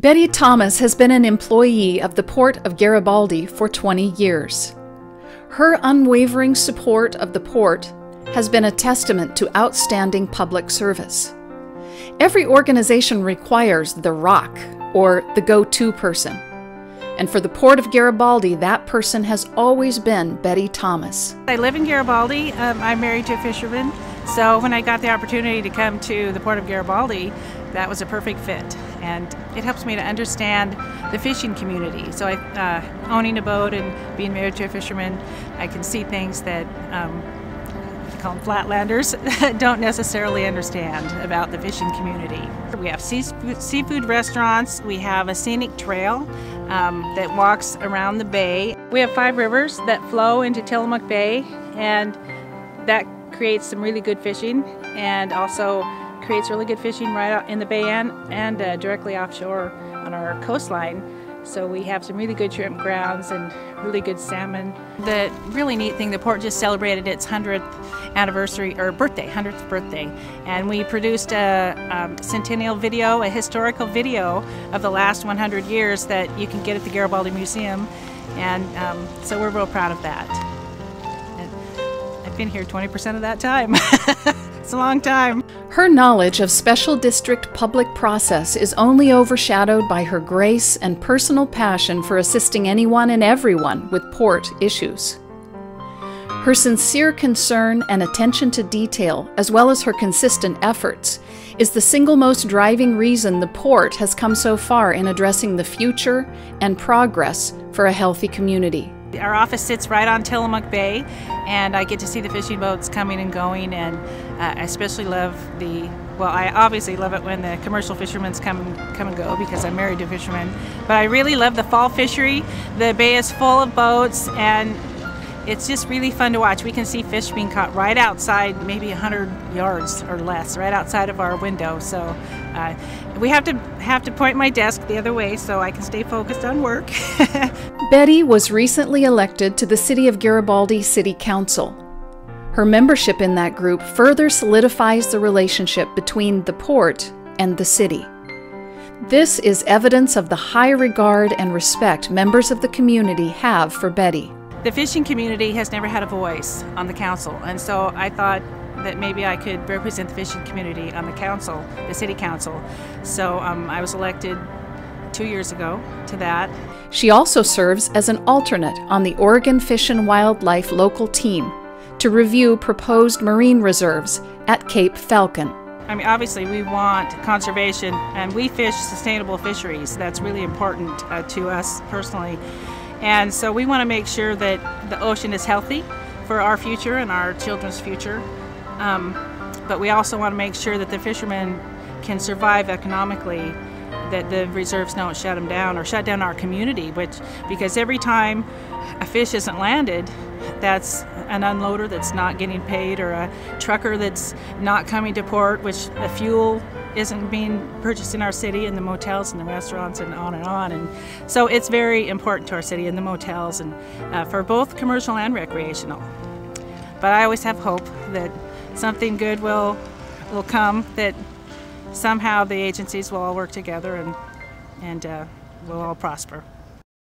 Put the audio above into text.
Betty Thomas has been an employee of the Port of Garibaldi for 20 years. Her unwavering support of the port has been a testament to outstanding public service. Every organization requires the rock, or the go-to person. And for the Port of Garibaldi, that person has always been Betty Thomas. I live in Garibaldi. I'm married to a fisherman. So when I got the opportunity to come to the Port of Garibaldi, that was a perfect fit. And it helps me to understand the fishing community. So owning a boat and being married to a fisherman, I can see things that I call them flatlanders don't necessarily understand about the fishing community. We have seafood restaurants. We have a scenic trail that walks around the bay. We have 5 rivers that flow into Tillamook Bay, and that creates some really good fishing, and also creates really good fishing right out in the bay and directly offshore on our coastline. So we have some really good shrimp grounds and really good salmon. The really neat thing, the port just celebrated its 100th anniversary, or birthday, 100th birthday. And we produced a centennial video, a historical video of the last 100 years that you can get at the Garibaldi Museum. And so we're real proud of that. And I've been here 20% of that time. It's a long time. Her knowledge of special district public process is only overshadowed by her grace and personal passion for assisting anyone and everyone with port issues. Her sincere concern and attention to detail, as well as her consistent efforts, is the single most driving reason the port has come so far in addressing the future and progress for a healthy community. Our office sits right on Tillamook Bay, and I get to see the fishing boats coming and going, and I especially love I obviously love it when the commercial fishermen come and go, because I'm married to a fisherman, but I really love the fall fishery. The bay is full of boats, and it's just really fun to watch. We can see fish being caught right outside, maybe 100 yards or less, right outside of our window. So we have to point my desk the other way so I can stay focused on work. Betty was recently elected to the City of Garibaldi City Council. Her membership in that group further solidifies the relationship between the port and the city. This is evidence of the high regard and respect members of the community have for Betty. The fishing community has never had a voice on the council, and so I thought that maybe I could represent the fishing community on the council, the city council. So I was elected 2 years ago to that. She also serves as an alternate on the Oregon Fish and Wildlife local team to review proposed marine reserves at Cape Falcon. I mean, obviously we want conservation, and we fish sustainable fisheries. That's really important to us personally. And so we want to make sure that the ocean is healthy for our future and our children's future. But we also want to make sure that the fishermen can survive economically, that the reserves don't shut them down or shut down our community, because every time a fish isn't landed, that's an unloader that's not getting paid, or a trucker that's not coming to port, which the fuel isn't being purchased in our city, and the motels and the restaurants and on and on. And so it's very important to our city, and the motels, and for both commercial and recreational. But I always have hope that something good will come, that somehow the agencies will all work together and we'll all prosper.